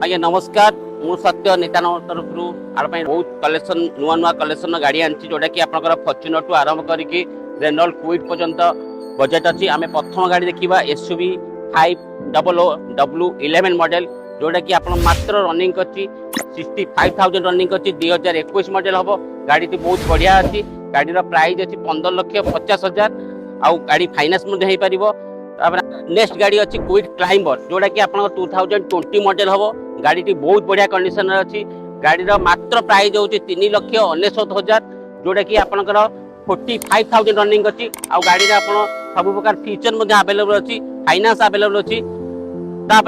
आज्ञा नमस्कार मु सत्य नितान तरफ बहुत कलेक्शन नुआ नुआ कलेक्शन गाड़ी आनी जोटा कि आप फॉर्च्यूनर टू आरंभ करके रेनॉल्ट क्विड पर्यंत बजेट अच्छी आम प्रथम गाड़ी देखा एसयूवी 500W11 मॉडल जोटा कि आप मात्र रनिंग कर 65,000 रनिंग कर 2021 मॉडल हम गाड़ी बहुत बढ़िया अच्छी गाड़ी प्राइस अच्छी 15,50,000 आउ गाड़ी फाइनान्स नेक्स्ट गाड़ी अच्छी क्विड क्लाइंबर जोटा कि आप 2020 मॉडल हम गाड़ी बहुत बढ़िया कंडीशन अच्छी गाड़ी मात्र प्राइस हूँ 3,99,000 जोटा कि आपंकर 45,000 रनिंग अच्छी गाड़ी सब प्रकार फीचर आवेलेबल अच्छी फाइनान्स आवेलेबल अच्छी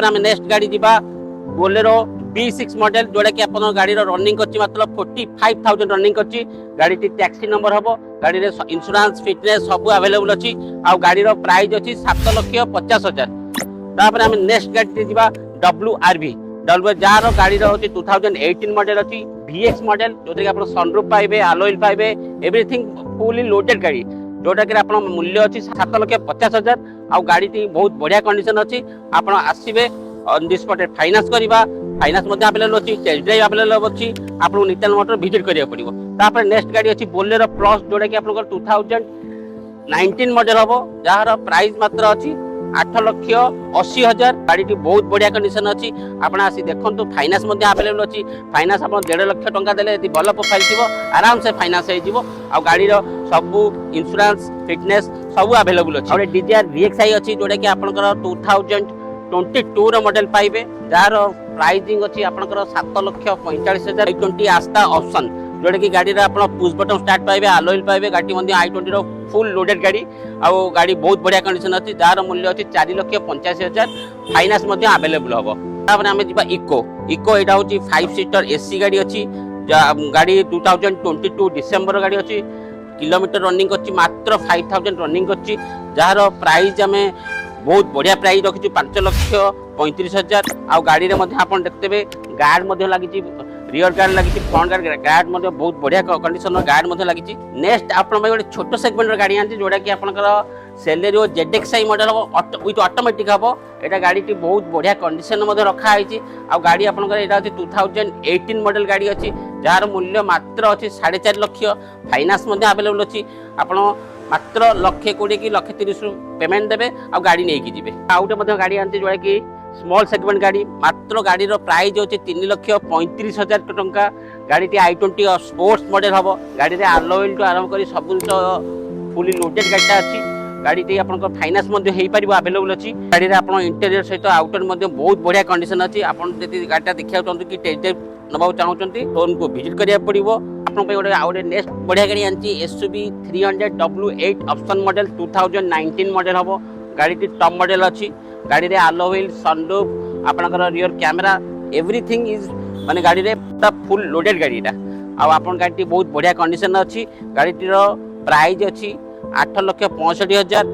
आम नेक्स्ट गाड़ी जीवा बोलेरो B6 मॉडल जोटा कि आप गाड़ी रनिंग अच्छी मात्र 45,000 रनिंग अच्छी गाड़ी टैक्सी नंबर हम गाड़ी इंश्योरेंस फिटनेस सब आवेलेबल अच्छी गाड़ी प्राइस अच्छी 7,50,000 आम नेक्स्ट गाड़ी जीवा WRV जार गाड़ी रही 2018 मॉडल अच्छी VX मॉडल जोटा कि आप सनरूफ पाइबे आलोइल पाइबे एवरीथिंग फुली लोडेड गाड़ी जोटा कि आप मूल्य अच्छी 7,50,000 गाड़ी बहुत बढ़िया कंडीशन अच्छी आप आसवे ऑन दी स्पॉट फाइनान्स करवा फाइनान्स आवेलेबल अच्छी टेस्ट ड्राइव आवेलेबल अच्छी आपको नितान मोटर विजिट करा पड़ो। नेक्स्ट गाड़ी अच्छी बोलेरो प्लस जोटा कि आप 2019 मॉडल हम जार प्राइस मात्र अच्छी 8,80,000 गाड़ी बहुत बढ़िया कंडीशन अच्छी आप आसी देखो फाइनान्स आवेलेबल अच्छी फाइनान्स आप 1.5 लाख टंका देले भल प्रोफाइल थी आराम से फाइनान्स हो गाड़ी सब इंश्योरेंस फिटनेस सब आवेलेबल अच्छी डिजायर VXi अच्छी जोटा कि आप 2022 मॉडल पाइबे जार प्राइसिंग अच्छी आप 7,45,000 i20 आस्था ऑप्शन जोटा कि गाड़ी आप पुश बटन स्टार्ट पाइबे आलोइल पाइबे गाड़ी i20 फुल लोडेड गाड़ी गाड़ी बहुत बढ़िया कंडीशन अच्छी जार मूल्य अच्छी 4,85,000 फाइनान्स आवेलेबल हम आम जा इको यहाँ हूँ 5 सीटर AC गाड़ी अच्छी गाड़ी 2022 डिसेम्बर गाड़ी अच्छी किलोमीटर रनिंग अच्छी मात्र 5,000 रनिंग अच्छी जार प्राइस आम बहुत बढ़िया प्राइस रखी 5,35,000 गाड़ी में आप देखते गार्ड लगी रियर गार्ड लगी फ्रंट गार्ड बहुत बढ़िया कंडीशन गार्ड लगी नेक्स्ट आप गोटे छोट सेगमेंट गाड़ी आनी जोटा कि आपंकर सेलेरियो ZXi मॉडल हम विथ ऑटोमेटिक हम यहाँ गाड़ी बहुत बढ़िया कंडीशन रखाई गाड़ी आपंकर यहाँ अच्छी 2018 मॉडल गाड़ी अच्छी जार मूल्य मात्र अच्छी 4.5 लाख फाइनान्स आवेलेबल अच्छी आप मात्र 1,20,000 कि 1,30,000 पेमेंट देवे गाड़ी नहीं जी आउटे गाड़ी आनी जोटा कि स्मॉल सेगमेंट गाड़ी मात्र गाड़ी प्राइस होची 3,35,000 टंका गाड़ी i20 स्पोर्ट्स मॉडल हम गाड़ी में आलोइल टू आरंभ कर सब फुली लोडेड गाड़ीटा अच्छी गाड़ी आप फाइनान्स आवेलेबल अच्छी गाड़ी में आप इंटेरियर सहित आउटर बहुत बढ़िया कंडीशन अच्छी आप गाड़ीटा देखा चाहते कि टेस्ट ड्राइव नवा चाहते फोन को विजिट करा पड़ो गोटे नेक्स्ट बढ़िया गाड़ी आनी SUV 300W8 option model 2019 model हम गाड़ी टॉप मॉडल अच्छी गाड़ी रे आलो व्हील सनरूफ आपनकर रियर कैमरा एवरीथिंग इज माने गाड़ी रे पूरा फुल लोडेड गाड़ीटा आपन गाड़ी बहुत बढ़िया कंडीशन अच्छी गाड़ी प्राइस अच्छी 8,65,000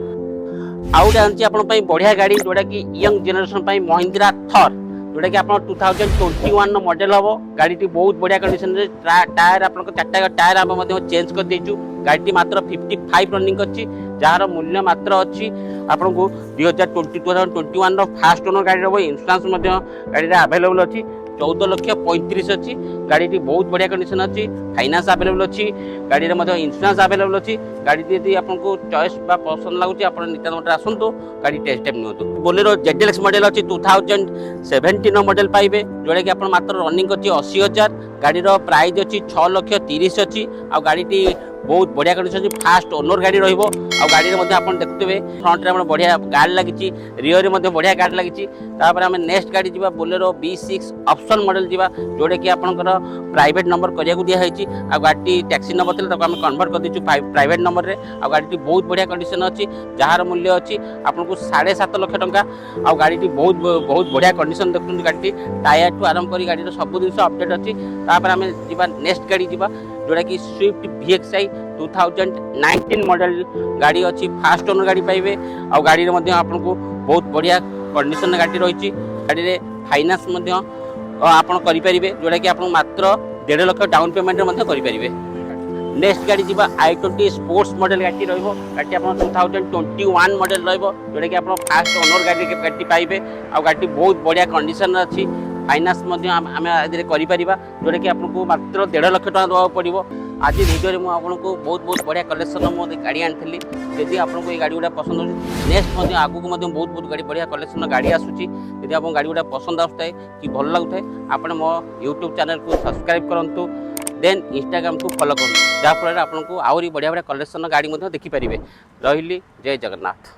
आउट आनी आप बढ़िया गाड़ी जोटा कि यंग जेनेरेशन महिंद्रा थर जोटा कि आप 2021 मॉडल हम गाड़ी बहुत बढ़िया कंडीशन टायर आप 4टा टायर आम चेंज कर देचु गाड़ी मात्र 55 रनिंग अच्छी जार मूल्य मात्र अच्छी आपको 2021 फास्ट ओनर गाड़ी इंश्योरेंस गाड़ी आवेलेबल अच्छी 14,35,000 अच्छी गाड़ी बहुत बढ़िया कंडीशन अच्छी फाइनान्स आवेलेबल अच्छी गाड़ी में इंश्योरेंस आवेलेबल अच्छी गाड़ी यदि आपको चॉइस पसंद लगुच आप नितान मोटर आसतु गाड़ी टेस्ट टाइम नियंतु बोलेरो ZLX मॉडल अच्छी 2017 मॉडल पाइबे जोटा कि आप मात्र रनिंग अच्छी 80,000 गाड़ी प्राइस अच्छी 6,30,000 अच्छी गाड़ी बहुत बढ़िया कंडीशन फास्ट ओनर गाड़ी रही गाड़ी में आप देखते फ्रंट में बढ़िया गार्ड लगी रियर में बढ़िया गार्ड लगी आम नेक्स्ट गाड़ी जी बोलेरो B6 ऑप्शन मॉडल जी जोटा कि आपंकर प्राइवेट नंबर करिया दिखाई गाड़ी टैक्सी नंबर थे आम कन्वर्ट कर दीचु प्राइवेट नंबर रे गाड़ी बहुत बढ़िया कंडीशन अच्छी जार मूल्य अच्छी आपको 7.5 लाख टंका गाड़ी बहुत बढ़िया कंडीशन देखते गाड़ी टायर ठू आरंभ कर गाड़ी सब जिन अपडेट अच्छी आम जी नेक्स्ट गाड़ी जी जोटा कि स्विफ्ट VXi 2019 मॉडल गाड़ी अच्छी फास्ट ओनर गाड़ी पाइबे गाड़ी में आपको बहुत बढ़िया कंडीशन गाड़ी रही गाड़ी में फाइनान्स आप करेंगे जोटा कि आप मात्र 1.5 लाख डाउन पेमेंट करेंगे नेक्स्ट गाड़ी जी i20 स्पोर्ट्स मॉडल गाड़ी गाड़ी आप 2021 मॉडल जोटा कि आप फास्ट ओनर गाड़ी पाइबे गाड़ी बहुत बढ़िया कंडीशन अच्छी फाइनान्स आम करें जोटा कि आपको मात्र 1.5 लाख टका देवा पड़ो। आज भिडियो में आपको बहुत बहुत बढ़िया कलेक्शन मुझे गाड़ी आनी यदि आपको ये गाड़ी गुड़ा पसंद हो नेक्स्ट आगू बहुत बहुत गाड़ी बढ़िया कलेक्शन गाड़ी आसूसी यदि आप गाड़ी गुड़ा पसंद आए कि भल लगुए आप मो यूट्यूब चैनल को सब्सक्राइब करूँ देन इंस्टाग्राम को फॉलो करूँ जहाँफल आपको आहरी बढ़िया बढ़िया कलेक्शन गाड़ी देखिपारे। रही जय जगन्नाथ।